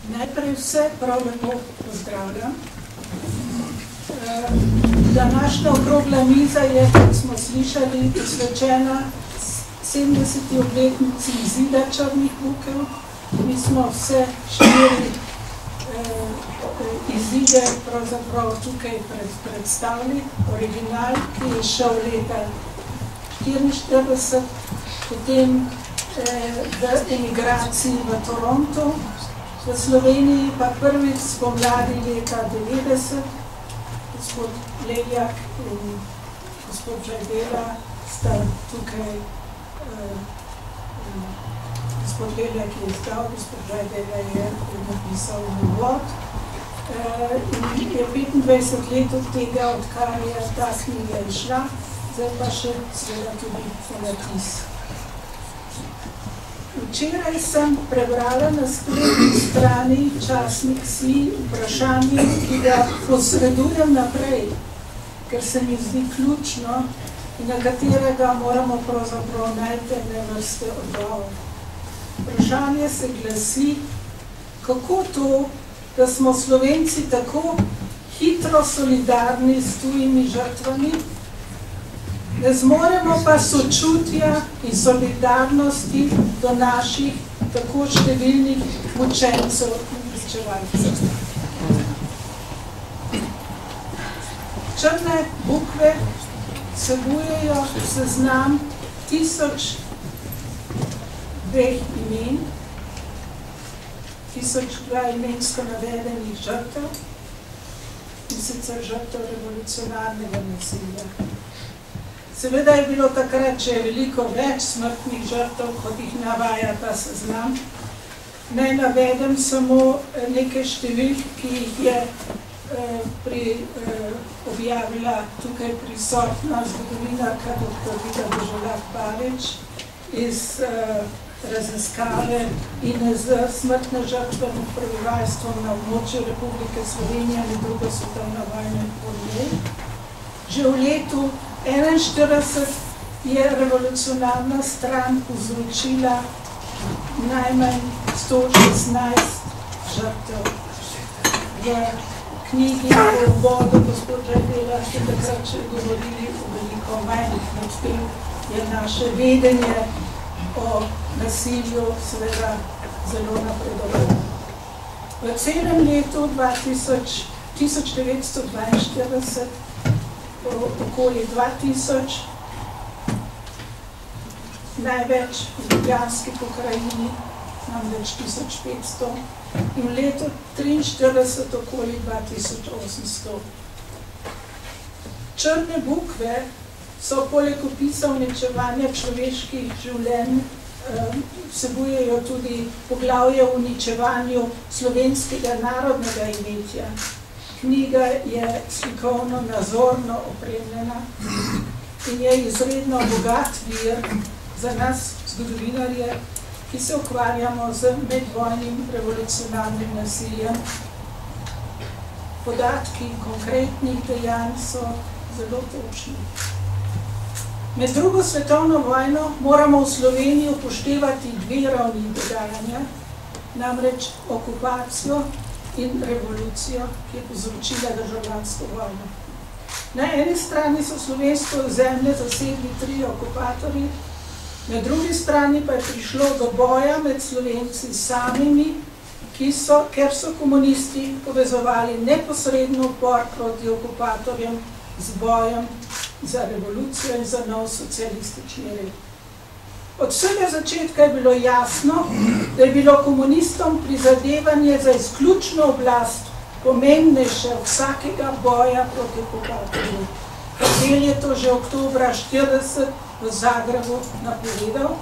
Najprej vse prav lepo pozdravljam. Današnja okrogla miza je, kot smo slišali, posvečena 70. obletnici izida Črnih bukev. Mi smo vse 4 izide pravzaprav tukaj predstavili. Original, ki je šel leta 1944, potem v emigraciji v Toronto, v Sloveniji pa prvič spomladi leta 90, gospod Leljak in gospod Žajdela sta tukaj, gospod Leljak je izdal, gospod Žajdela je napisal uvod. In je 25 let od tega, odkar je ta knjiga izšla, zdaj pa še seveda tudi natis. Včeraj sem prebrala na spletni strani časnik Si vprašanje, ki ga posredujem naprej, ker se mi zdi ključno in na katerega moramo pravzaprav najti ene vrste odgovor. Vprašanje se glasi, kako to, da smo Slovenci tako hitro solidarni s tujimi žrtvami, ne zmoremo pa sočutja in solidarnosti do naših tako številnih mučencev in pričevalcev. Črne bukve vsebujejo seznam 1002 imen, 1002 imensko navedenih žrtev, in sicer žrtev revolucionarnega nasilja. Seveda je bilo takrat še veliko več smrtnih žrtev, kot jih navaja ta seznam. Naj navedem samo nekaj številk, ki jih je objavila tukaj prisotna zgodovinarka dr. Vida Deželak-Palič iz raziskave INZ smrtne žrtve med prebivalstvom na območju Republike Slovenije ali druga svetovna vojna in po njej. Že v letu 1941 je revolucionarna stran povzročila najmanj 116 žrtev. V knjigi o uvodu gospod Žajdela ste takrat še govorili o veliko manj, medtem je naše vedenje o nasilju seveda zelo napredovalo. V celem letu 1942 okoli 2000, največ v Ljubljanski pokrajini, namreč 1500, in v letu 1943 okoli 2800. Črne bukve so poleg opisa uničevanja človeških življenj vsebujejo tudi poglavje o uničevanju slovenskega narodnega imetja. Knjiga je slikovno nazorno opremljena in je izredno bogat vir za nas, zgodovinarje, ki se ukvarjamo z medvojnim revolucionarnim nasiljem. Podatki konkretnih dejanj so zelo točni. Med drugo svetovno vojno moramo v Sloveniji upoštevati 2 ravni dogajanja, namreč okupacijo in revolucijo, ki je povzročila državljansko vojno. Na eni strani so slovensko ozemlje zasedli 3 okupatorji, na drugi strani pa je prišlo do boja med Slovenci samimi, ker so komunisti povezovali neposredno upor proti okupatorjem z bojem za revolucijo in za nov socialistični red. Od vsega začetka je bilo jasno, da je bilo komunistom prizadevanje za izključno oblast pomembnejše od vsakega boja proti okupatorju. Karel je to že oktobra 1940 v Zagrebu napovedal,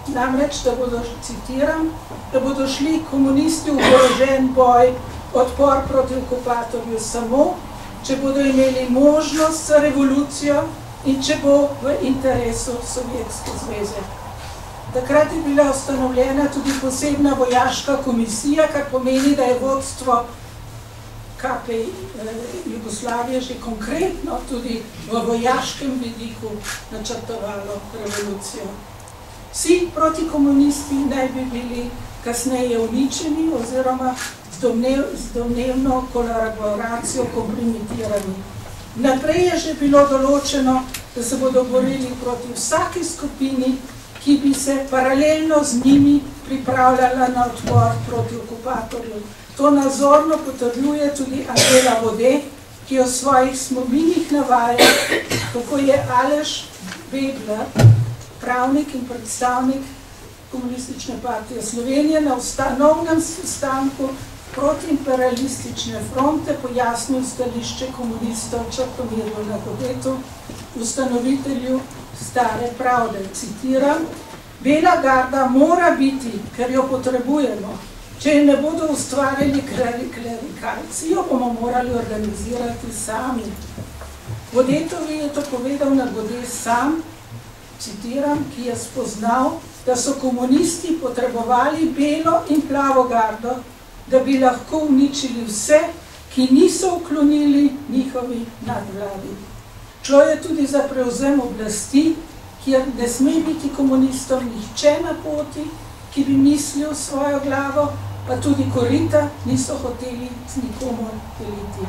namreč, da bodo, citiram, da bodo šli komunisti v oborožen boj, odpor proti okupatorju samo, če bodo imeli možnost za revolucijo in če bo v interesu Sovjetske zveze. Takrat je bila ustanovljena tudi posebna vojaška komisija, kar pomeni, da je vodstvo KP Jugoslavije že konkretno tudi v vojaškem vidiku načrtovalo revolucijo. Vsi protikomunisti naj bi bili kasneje uničeni oziroma z domnevno kolaboracijo kompromitirani. Naprej je že bilo določeno, da se bodo borili proti vsaki skupini, ki bi se paralelno z njimi pripravljala na odpor proti okupatorju. To nazorno potrjuje tudi Angela Vode, ki v svojih spominih navaja, kako je Aleš Bebler, pravnik in predstavnik Komunistične partije Slovenije, na ustanovnem sestanku protiimperialistične fronte pojasnil stališče komunistov Črtomirju Lagodetu, ustanovitelju Stare pravde. Citiram: "Bela garda mora biti, ker jo potrebujemo. Če je ne bodo ustvarili klerikalci, jo bomo morali organizirati sami." Vodetovi je to povedal na Gode sam, citiram, ki je spoznal, da so komunisti potrebovali belo in plavo gardo, da bi lahko uničili vse, ki niso uklonili njihovi nadvladi. Šlo je tudi za prevzem oblasti, kjer ne sme biti komunistom nihče na poti, ki bi mislil svojo glavo, pa tudi korita niso hoteli z nikomor deliti.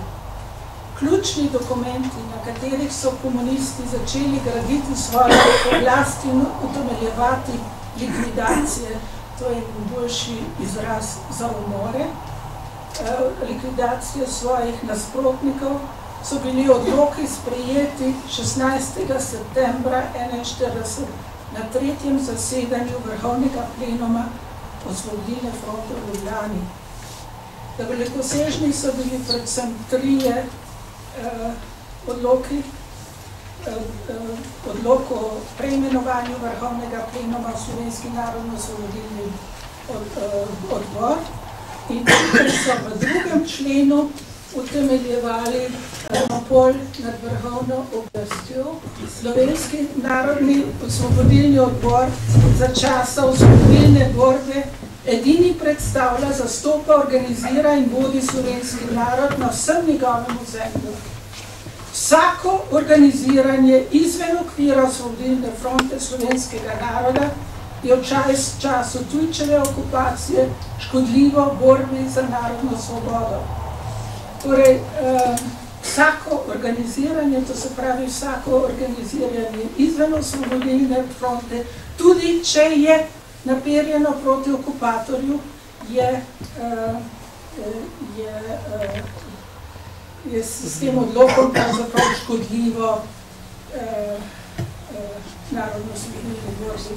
Ključni dokumenti, na katerih so komunisti začeli graditi svojo oblast in utemeljevati likvidacije, to je boljši izraz za umore, likvidacije svojih nasprotnikov, so bili odloki sprejeti 16. septembra 1941 na 3. zasedanju Vrhovnega plenuma Osvobodilne fronte v Ljubljani. Velikosežni so bili predvsem trije odloki, odlok o preimenovanju Vrhovnega plenuma Slovenski narodno-osvobodilni odbor in tukaj so v 2. členu utemeljevali monopol nad vrhovno oblastjo. Slovenski narodni osvobodilni odbor za časa osvobodilne borbe edini predstavlja, zastopa, organizira in vodi slovenski narod na vsem njegovem ozemlju. Vsako organiziranje izven okvira Osvobodilne fronte slovenskega naroda je v času tujčeve okupacije škodljivo borbi za narodno svobodo. Torej, vsako organiziranje, to se pravi vsako organiziranje izven Osvobodilne fronte, tudi če je naperjeno proti okupatorju, je s tem odlokom pravzaprav škodljivo narodno-osvobodilni borbi.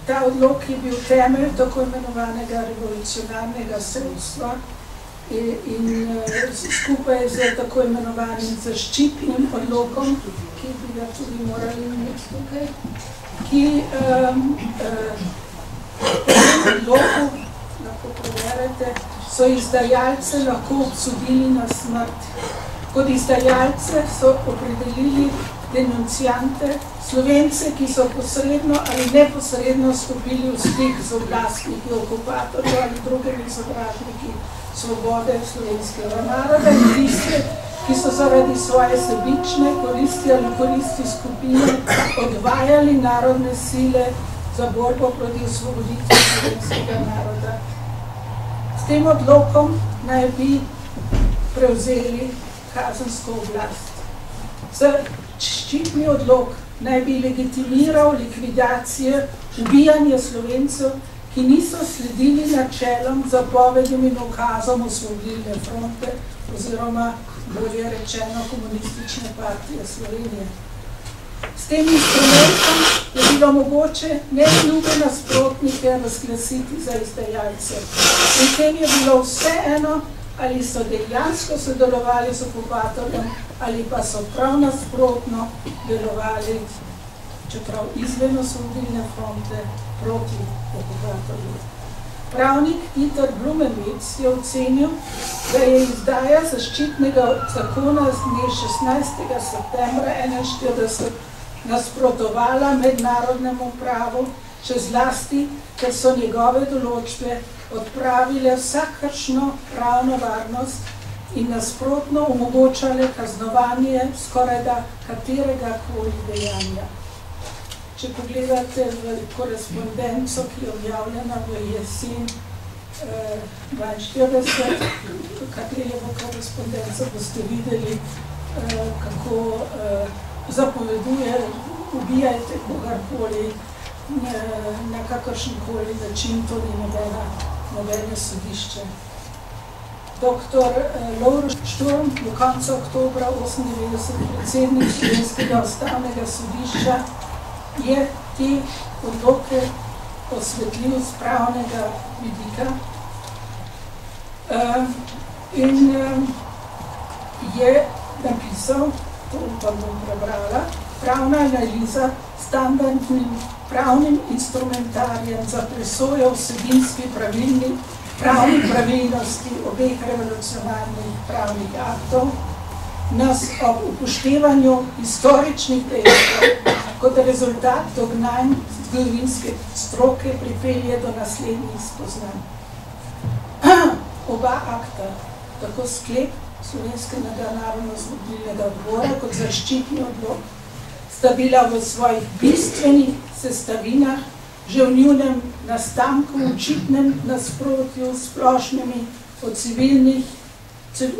Ta odlok je bil temelj tako imenovanega revolucionarnega sodstva in skupaj z tako imenovanim zaščitnim odlokom, ki bi ga tudi morali imeti tukaj, ki po tem odloku, lahko preverite, so izdajalce lahko obsodili na smrt. Kot izdajalce so opredelili denunciante, Slovence, ki so posredno ali neposredno stopili v stik z oblastniki okupatorjev ali drugimi sovražniki svobode slovenskega naroda in tiste, ki so zaradi svoje sebične koristi ali koristi skupine odvajali narodne sile za borbo proti osvoboditvi slovenskega naroda. S tem odlokom naj bi prevzeli kazensko oblast. Zaščitni odlok naj bi legitimiral likvidacije, ubijanje Slovencev, ki niso sledili načelom, zapovedim in ukazom Osvobodilne fronte oziroma, bolje rečeno, Komunistične partije Slovenije. S tem instrumentom je bilo mogoče neljube nasprotnike razglasiti za izdajalce. In tem je bilo vseeno, ali so dejansko sodelovali z okupatorjem, ali pa so prav nasprotno delovali, čeprav izven Osvobodilne fronte, proti okupatorju. Pravnik Dieter Blumenwitz je ocenil, da je izdaja zaščitnega zakona z dne 16. septembra 1941 nasprotovala mednarodnemu pravu, še zlasti, ker so njegove določbe odpravile vsakršno pravno varnost in nasprotno omogočale kaznovanje skorajda katerega koli dejanja. če pogledate v korespondenco, ki je objavljena v jesen 42, Katreljevo korespondenco, boste videli, kako zapoveduje, ubijajte kogarkoli, na kakršenkoli način, to ni nobene sodišče. Dr. Lovro Šturm, do konca oktobra 1998, predsednik Slovenskega ustavnega sodišča, je te odloke osvetlil z pravnega vidika in je napisal, to pa bom prebrala, pravna analiza standardnim pravnim instrumentarijem za presojo vsebinski pravni pravilnosti obeh revolucionarnih pravnih aktov nas ob upoštevanju historičnih dejstev kot rezultat dognanj zgodovinske stroke pripelje do naslednjih spoznanj. Oba akta, tako sklep Slovenskega narodno-osvobodilnega odbora kot zaščitni odlok, sta bila v svojih bistvenih sestavinah že v njunem nastanku očitnem nasprotju s splošnimi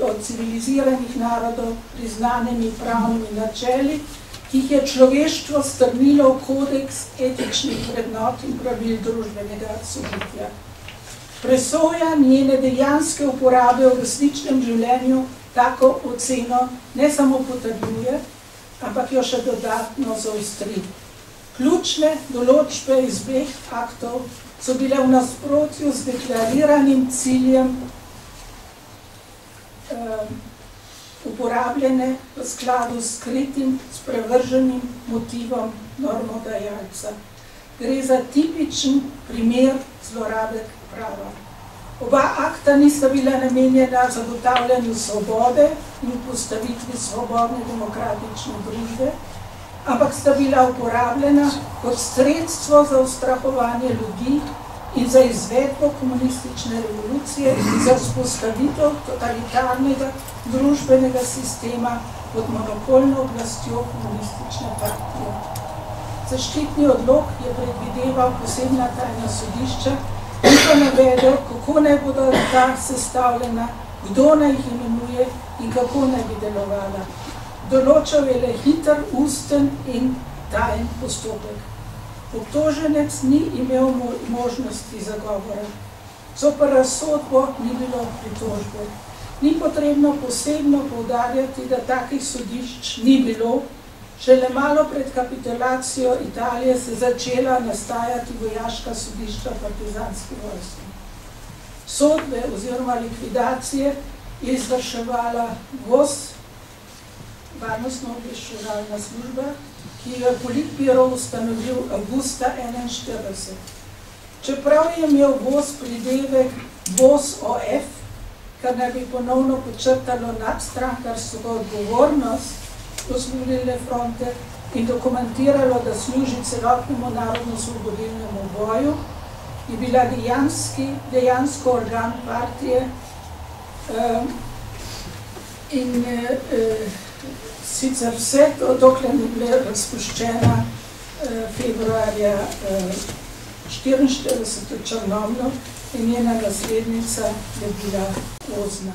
od civiliziranih narodov priznanimi pravnimi načeli, ki jih je človeštvo strnilo v kodeks etičnih vrednot in pravil družbenega sožitja. Presoja njene dejanske uporabe v resničnem življenju tako oceno ne samo potrjuje, ampak jo še dodatno zaostri. Ključne določbe iz dveh aktov so bile v nasprotju z deklariranim ciljem uporabljene v skladu s skritim, sprevrženim motivom normodajalca. Gre za tipičen primer zlorabe prava. Oba akta nista bila namenjena zagotavljanju svobode in postavitvi svobodne demokratične družbe, ampak sta bila uporabljena kot sredstvo za ustrahovanje ljudi in za izvedbo komunistične revolucije in za vzpostavitev totalitarnega družbenega sistema pod monopolno oblastjo komunistične partije. Zaščitni odlok je predvideval posebna tajna sodišča in pa navedel, kako naj bodo ta sestavljena, kdo naj jih imenuje in kako naj bi delovala. Določal je le hiter, usten in tajen postopek. Obtoženec ni imel možnosti zagovora. Zoper razsodbo ni bilo pritožbe. Ni potrebno posebno poudarjati, da takih sodišč ni bilo. Šele malo pred kapitulacijo Italije se začela nastajati vojaška sodišča partizanske vojske. Sodbe oziroma likvidacije je izvrševala VOS, Varnostno-obveščevalna služba, ki jo je Politbiro ustanovil avgusta 1941. Čeprav je imel VOS pridevek VOS-OF, kar naj bi ponovno podčrtalo nadstrankarsko odgovornost Osvobodilne fronte in dokumentiralo, da služi celotnemu narodno-osvobodilnemu boju, je bila dejansko organ partije in sicer vse, dokler ni bila razpuščena februarja 1944 v Črnomlju in njena naslednica je bila Ozna.